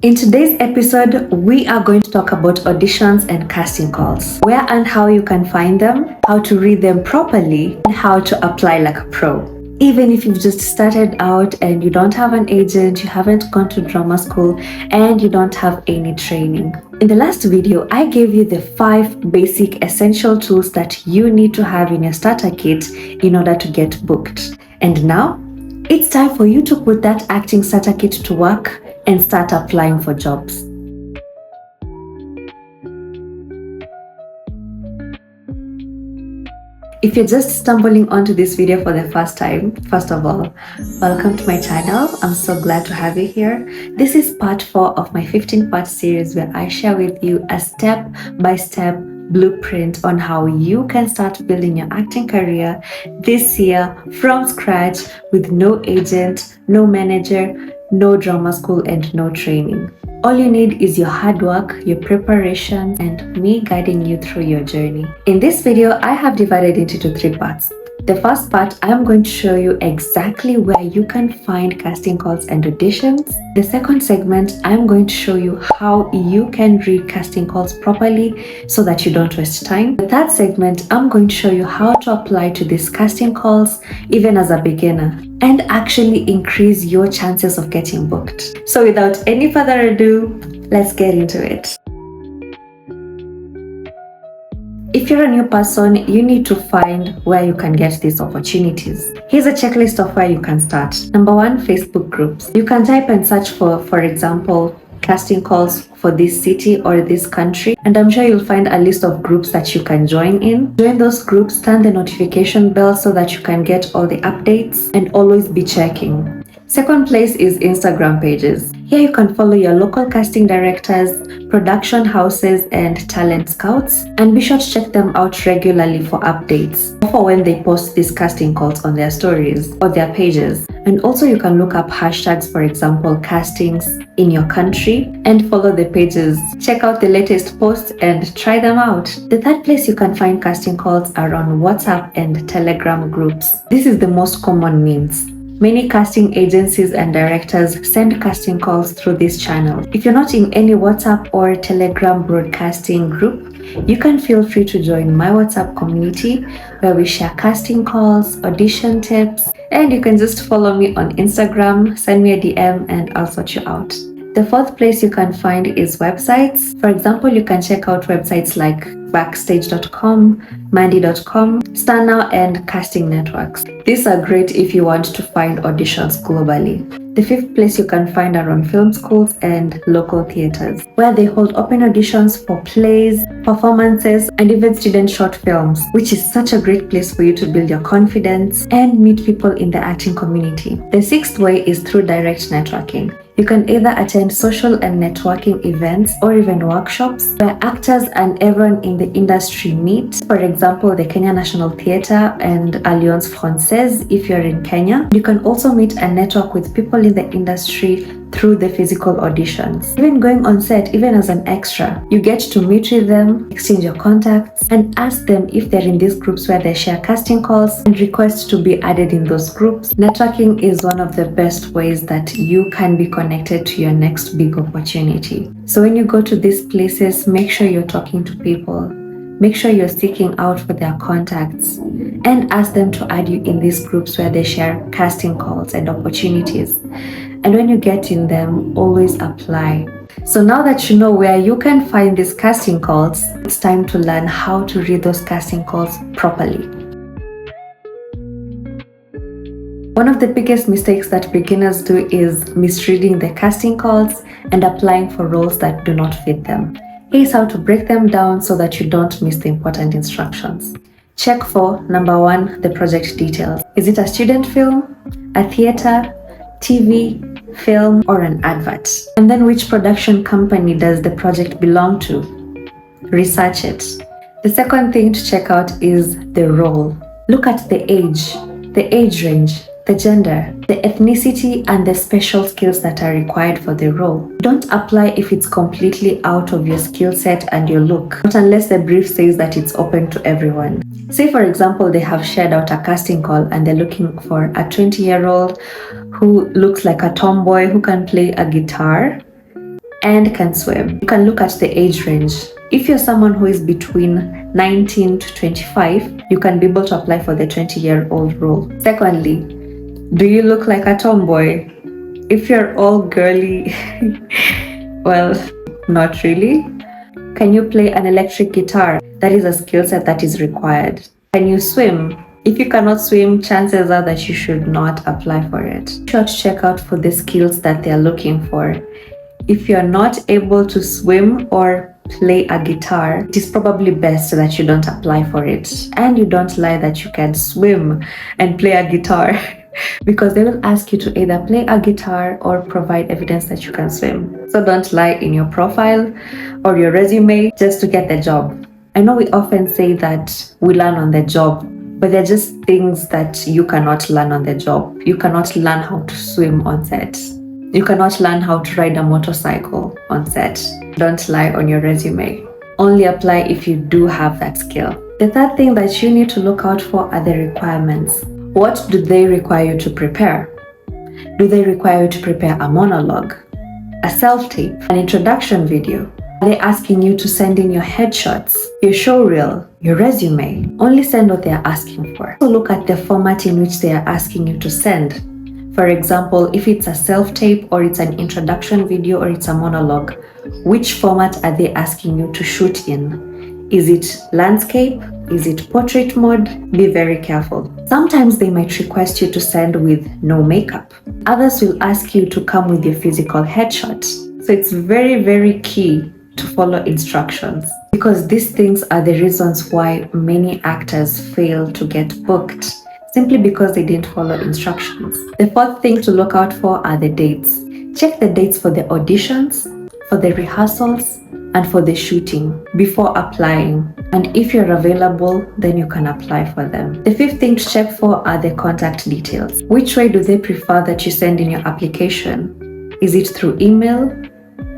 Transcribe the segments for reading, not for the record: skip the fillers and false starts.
In today's episode, we are going to talk about auditions and casting calls, where and how you can find them, how to read them properly, and how to apply like a pro. Even if you've just started out and you don't have an agent, you haven't gone to drama school, and you don't have any training. In the last video, I gave you the 5 basic essential tools that you need to have in your starter kit in order to get booked. And now, it's time for you to put that acting starter kit to work and start applying for jobs. If you're just stumbling onto this video for the first time, first of all, welcome to my channel. I'm so glad to have you here. This is part 4 of my 15-part series where I share with you a step-by-step blueprint on how you can start building your acting career this year from scratch with no agent, no manager, no drama school, and no training. All you need is your hard work, your preparation, and me guiding you through your journey. In this video, I have divided it into 3 parts. The first part, I'm going to show you exactly where you can find casting calls and auditions. The second segment, I'm going to show you how you can read casting calls properly so that you don't waste time. The third segment, I'm going to show you how to apply to these casting calls even as a beginner and actually increase your chances of getting booked. So without any further ado, let's get into it. If you're a new person, you need to find where you can get these opportunities. Here's a checklist of where you can start. Number 1, Facebook groups. You can type and search for example, casting calls for this city or this country, and I'm sure you'll find a list of groups that you can join in. Join those groups, turn the notification bell so that you can get all the updates and always be checking. Second place is Instagram pages. Here you can follow your local casting directors, production houses, and talent scouts, and be sure to check them out regularly for updates or for when they post these casting calls on their stories or their pages. And also you can look up hashtags, for example, castings in your country, and follow the pages. Check out the latest posts and try them out. The third place you can find casting calls are on WhatsApp and Telegram groups. This is the most common means. Many casting agencies and directors send casting calls through this channel. If you're not in any WhatsApp or Telegram broadcasting group, you can feel free to join my WhatsApp community where we share casting calls, audition tips, and you can just follow me on Instagram, send me a DM, and I'll sort you out. The fourth place you can find is websites. For example, you can check out websites like backstage.com, mandy.com, StarNow, and casting networks. These are great if you want to find auditions globally. The fifth place you can find are on film schools and local theaters, where they hold open auditions for plays, performances, and even student short films, which is such a great place for you to build your confidence and meet people in the acting community. The sixth way is through direct networking. You can either attend social and networking events or even workshops where actors and everyone in the industry meet. For example, the Kenya National Theatre and Alliance Française if you're in Kenya. You can also meet and network with people in the industry through the physical auditions. Even going on set, even as an extra, you get to meet with them, exchange your contacts, and ask them if they're in these groups where they share casting calls and request to be added in those groups. Networking is one of the best ways that you can be connected to your next big opportunity. So when you go to these places, make sure you're talking to people. Make sure you're seeking out for their contacts and ask them to add you in these groups where they share casting calls and opportunities. And when you get in them, always apply. So now that you know where you can find these casting calls, it's time to learn how to read those casting calls properly. One of the biggest mistakes that beginners do is misreading the casting calls and applying for roles that do not fit them. Here's how to break them down so that you don't miss the important instructions. Check for number 1, the project details. Is it a student film, a theater, TV, film, or an advert? And then which production company does the project belong to? Research it. The second thing to check out is the role. Look at the age range, the gender, the ethnicity, and the special skills that are required for the role. Don't apply if it's completely out of your skill set and your look, not unless the brief says that it's open to everyone. Say for example, they have shared out a casting call and they're looking for a 20-year-old who looks like a tomboy who can play a guitar and can swim. You can look at the age range. If you're someone who is between 19 to 25, you can be able to apply for the 20-year-old role. Secondly, do you look like a tomboy? If you're all girly, well, not really. Can you play an electric guitar? That is a skill set that is required. Can you swim? If you cannot swim, chances are that you should not apply for it. You should check out for the skills that they are looking for. If you're not able to swim or play a guitar, it is probably best that you don't apply for it. And you don't lie that you can swim and play a guitar because they will ask you to either play a guitar or provide evidence that you can swim. So don't lie in your profile or your resume just to get the job. I know we often say that we learn on the job, but they're just things that you cannot learn on the job. You cannot learn how to swim on set. You cannot learn how to ride a motorcycle on set. Don't lie on your resume. Only apply if you do have that skill. The third thing that you need to look out for are the requirements. What do they require you to prepare? Do they require you to prepare a monologue, a self-tape, an introduction video? Are they asking you to send in your headshots, your showreel, your resume? Only send what they are asking for. So look at the format in which they are asking you to send. For example, if it's a self-tape or it's an introduction video or it's a monologue, which format are they asking you to shoot in? Is it landscape? Is it portrait mode? Be very careful. Sometimes they might request you to send with no makeup. Others will ask you to come with your physical headshot. So it's very, very key to follow instructions because these things are the reasons why many actors fail to get booked, simply because they didn't follow instructions. The fourth thing to look out for are the dates. Check the dates for the auditions, for the rehearsals, and for the shooting before applying. And if you're available, then you can apply for them. The fifth thing to check for are the contact details. Which way do they prefer that you send in your application? Is it through email?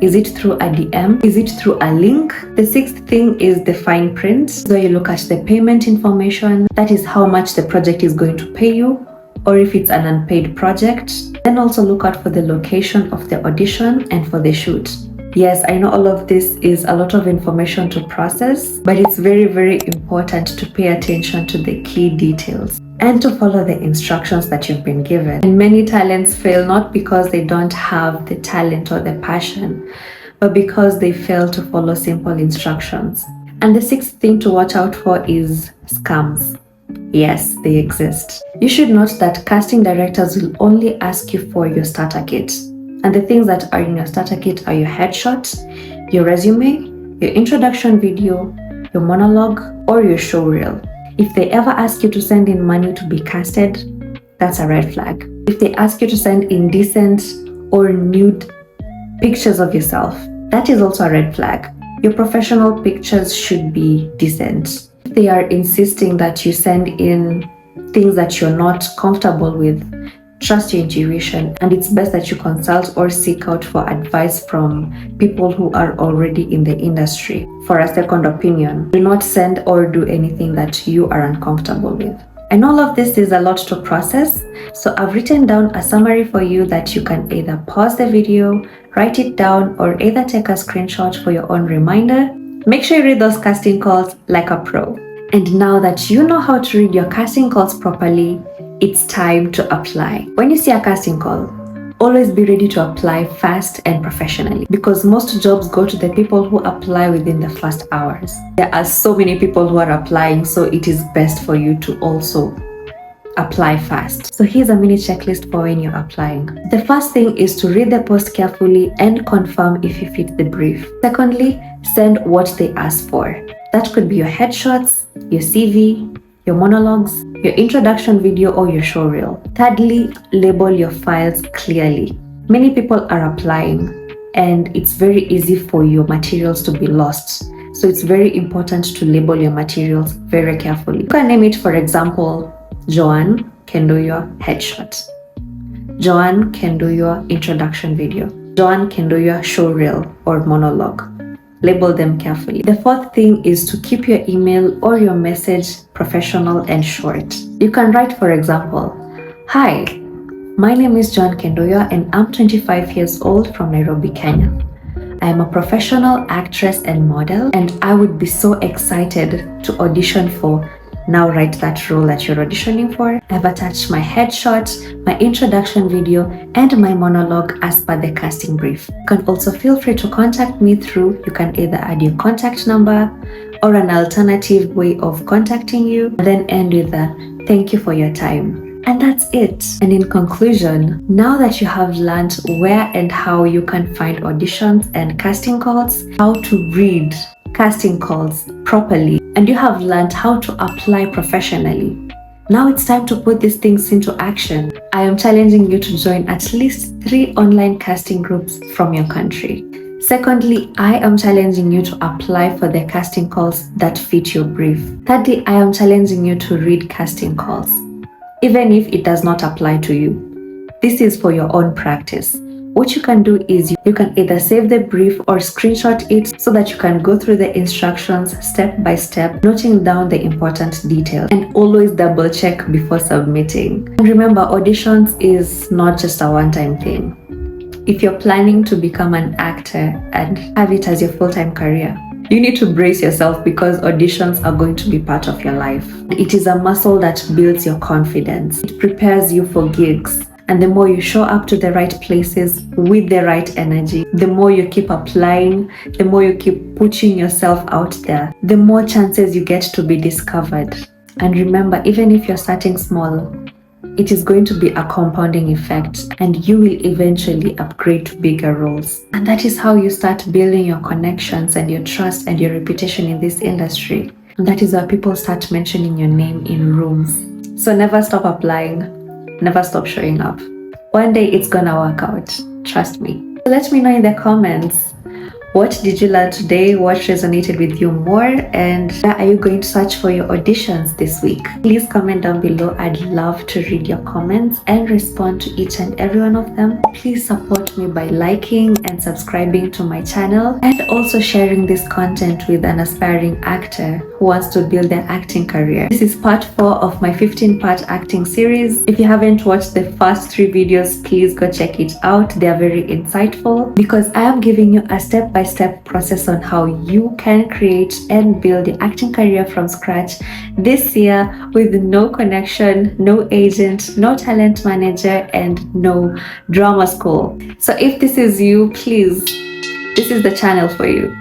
Is it through a DM? Is it through a link? The sixth thing is the fine print. So you look at the payment information. That is how much the project is going to pay you, or if it's an unpaid project. Then also look out for the location of the audition and for the shoot. Yes, I know all of this is a lot of information to process, but it's very, very important to pay attention to the key details and to follow the instructions that you've been given. And many talents fail not because they don't have the talent or the passion, but because they fail to follow simple instructions. And the sixth thing to watch out for is scams. Yes, they exist. You should note that casting directors will only ask you for your starter kit. And the things that are in your starter kit are your headshot, your resume, your introduction video, your monologue, or your showreel. If they ever ask you to send in money to be casted, that's a red flag. If they ask you to send indecent or nude pictures of yourself, that is also a red flag. Your professional pictures should be decent. If they are insisting that you send in things that you're not comfortable with, trust your intuition, and it's best that you consult or seek out for advice from people who are already in the industry for a second opinion. Do not send or do anything that you are uncomfortable with. And all of this is a lot to process, so I've written down a summary for you that you can either pause the video, write it down, or either take a screenshot for your own reminder. Make sure you read those casting calls like a pro. And now that you know how to read your casting calls properly, it's time to apply. When you see a casting call, always be ready to apply fast and professionally, because most jobs go to the people who apply within the first hours. There are so many people who are applying, so it is best for you to also apply fast. So here's a mini checklist for when you're applying. The first thing is to read the post carefully and confirm if you fit the brief. Secondly, send what they ask for. That could be your headshots, your CV, your monologues, your introduction video, or your showreel. Thirdly, label your files clearly. Many people are applying and it's very easy for your materials to be lost. So it's very important to label your materials very carefully. You can name it, for example, Joanne can do your headshot. Joanne can do your introduction video. Joanne can do your showreel or monologue. Label them carefully. The fourth thing is to keep your email or your message professional and short. You can write, for example, "Hi, my name is Joan Kendoya and I'm 25 years old from Nairobi, Kenya. I am a professional actress and model, and I would be so excited to audition for. Now write that role that you're auditioning for. I've attached my headshot, my introduction video, and my monologue as per the casting brief. You can also feel free to contact me through, you can either add your contact number or an alternative way of contacting you, and then end with a thank you for your time. And that's it. And in conclusion, now that you have learned where and how you can find auditions and casting calls, how to read casting calls properly, and you have learned how to apply professionally, now it's time to put these things into action. I am challenging you to join at least 3 online casting groups from your country. Secondly, I am challenging you to apply for the casting calls that fit your brief. Thirdly, I am challenging you to read casting calls, even if it does not apply to you. This is for your own practice. What you can do is you can either save the brief or screenshot it so that you can go through the instructions step by step, noting down the important details, and always double check before submitting. And remember, auditions is not just a one-time thing. If you're planning to become an actor and have it as your full-time career, you need to brace yourself because auditions are going to be part of your life. It is a muscle that builds your confidence. It prepares you for gigs. And the more you show up to the right places with the right energy, the more you keep applying, the more you keep pushing yourself out there, the more chances you get to be discovered. And remember, even if you're starting small, it is going to be a compounding effect, and you will eventually upgrade to bigger roles. And that is how you start building your connections and your trust and your reputation in this industry. And that is why people start mentioning your name in rooms. So never stop applying. Never stop showing up. One day it's gonna work out. Trust me. Let me know in the comments, what did you learn today? What resonated with you more? And where are you going to search for your auditions this week? Please comment down below. I'd love to read your comments and respond to each and every one of them. Please support me by liking and subscribing to my channel, and also sharing this content with an aspiring actor who wants to build their acting career. This is part 4 of my 15-part acting series. If you haven't watched the first 3 videos, please go check it out. They are very insightful because I am giving you a step-by-step process on how you can create and build your acting career from scratch this year with no connection, no agent, no talent manager, and no drama school. So if this is you, please, this is the channel for you.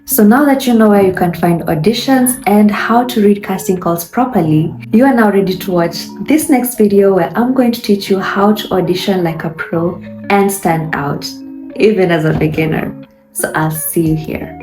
So now that you know where you can find auditions and how to read casting calls properly, you are now ready to watch this next video where I'm going to teach you how to audition like a pro and stand out, even as a beginner. So I'll see you here.